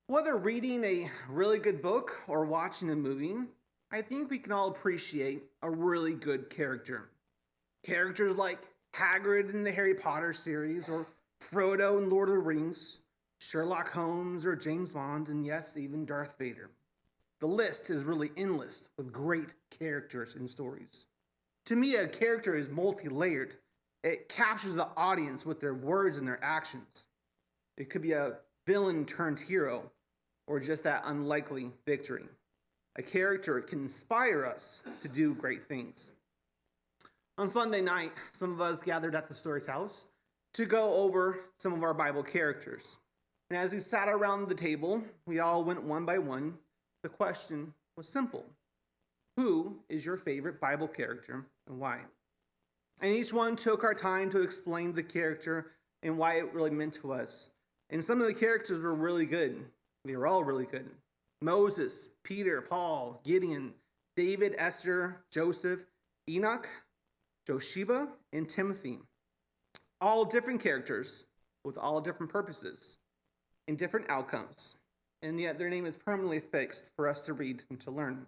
Whether reading a really good book or watching a movie, I think we can all appreciate a really good character. Characters like Hagrid in the Harry Potter series, or Frodo in Lord of the Rings, Sherlock Holmes or James Bond, and yes, even Darth Vader. The list is really endless with great characters and stories. To me, a character is multi layered. It captures the audience with their words and their actions. It could be a villain turned hero, or just that unlikely victory. A character can inspire us to do great things. On Sunday night, some of us gathered at the story's house to go over some of our Bible characters. And as we sat around the table, we all went one by one. The question was simple: who is your favorite Bible character and why? And each one took our time to explain the character and why it really meant to us. And some of the characters were really good. They were all really good. Moses, Peter, Paul, Gideon, David, Esther, Joseph, Enoch, Josheba, and Timothy. All different characters with all different purposes and different outcomes. And yet their name is permanently fixed for us to read and to learn.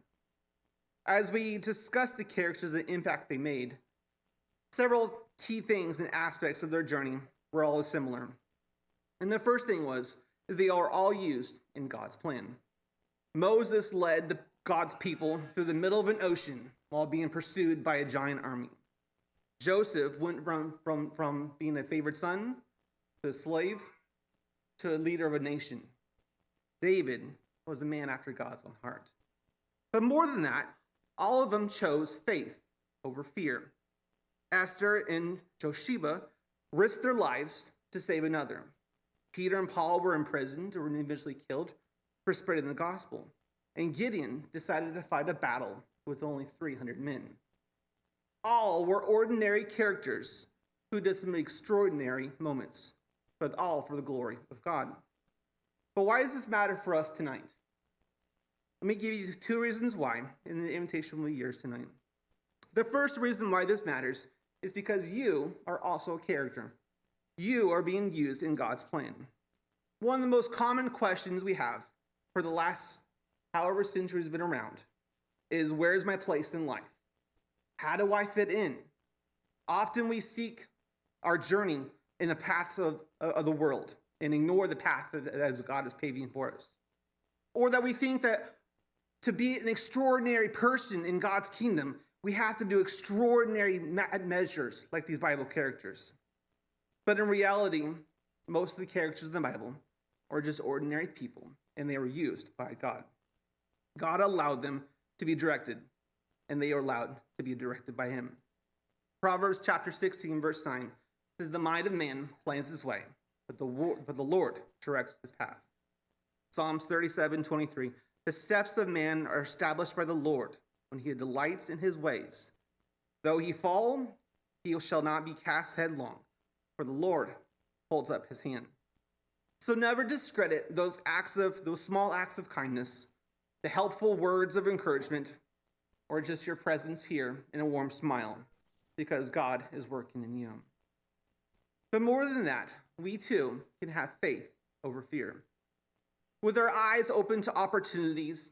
As we discuss the characters and the impact they made, several key things and aspects of their journey were all similar. And the first thing was that they are all used in God's plan. Moses led God's people through the middle of an ocean while being pursued by a giant army. Joseph went from being a favored son to a slave to a leader of a nation. David was a man after God's own heart. But more than that, all of them chose faith over fear. Esther and Josheba risked their lives to save another. Peter and Paul were imprisoned or eventually killed for spreading the gospel. And Gideon decided to fight a battle with only 300 men. All were ordinary characters who did some extraordinary moments, but all for the glory of God. But why does this matter for us tonight? Let me give you two reasons why in the invitation will be yours tonight. The first reason why this matters is because you are also a character. You are being used in God's plan. One of the most common questions we have for the last however centuries been around is, where's my place in life? How do I fit in? Often we seek our journey in the paths of the world and ignore the path that God is paving for us. Or that we think that to be an extraordinary person in God's kingdom, we have to do extraordinary measures like these Bible characters. But in reality, most of the characters in the Bible are just ordinary people, and they were used by God. God allowed them to be directed, and they are allowed to be directed by him. Proverbs chapter 16, verse 9 says, "The mind of man plans his way, but the Lord directs his path." Psalms 37:23, "The steps of man are established by the Lord when he delights in his ways. Though he fall, he shall not be cast headlong, for the Lord holds up his hand." So never discredit those small acts of kindness, the helpful words of encouragement, or just your presence here and a warm smile, because God is working in you. But more than that, we too can have faith over fear. With our eyes open to opportunities,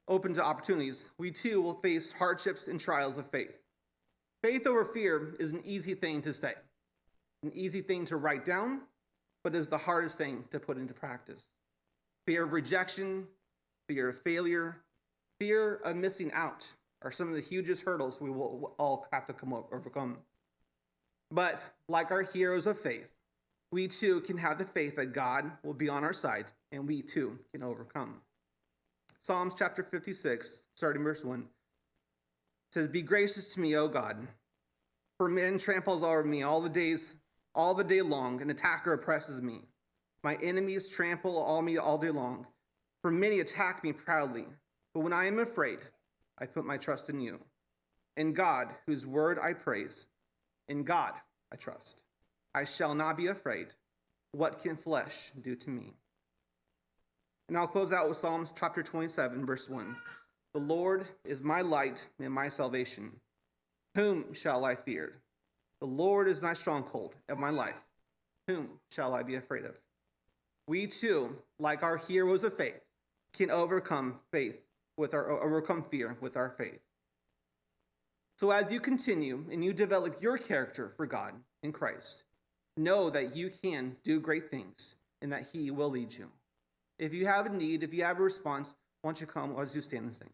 open to opportunities, we too will face hardships and trials of faith. Faith over fear is an easy thing to say, an easy thing to write down, but is the hardest thing to put into practice. Fear of rejection, fear of failure, fear of missing out are some of the hugest hurdles we will all have to overcome. But like our heroes of faith, we too can have the faith that God will be on our side, and we too can overcome. Psalms chapter 56, starting verse 1, says, "Be gracious to me, O God, for man tramples over me all the day long, an attacker oppresses me. My enemies trample on me all day long, for many attack me proudly. But when I am afraid, I put my trust in you. In God, whose word I praise, in God I trust. I shall not be afraid. What can flesh do to me?" And I'll close out with Psalms chapter 27, verse 1. "The Lord is my light and my salvation. Whom shall I fear? The Lord is my stronghold of my life. Whom shall I be afraid of?" we too, like our heroes of faith, can overcome fear with our faith. So as you continue and you develop your character for God in Christ, know that you can do great things and that He will lead you. If you have a need, if you have a response, why don't you come as you stand and sing?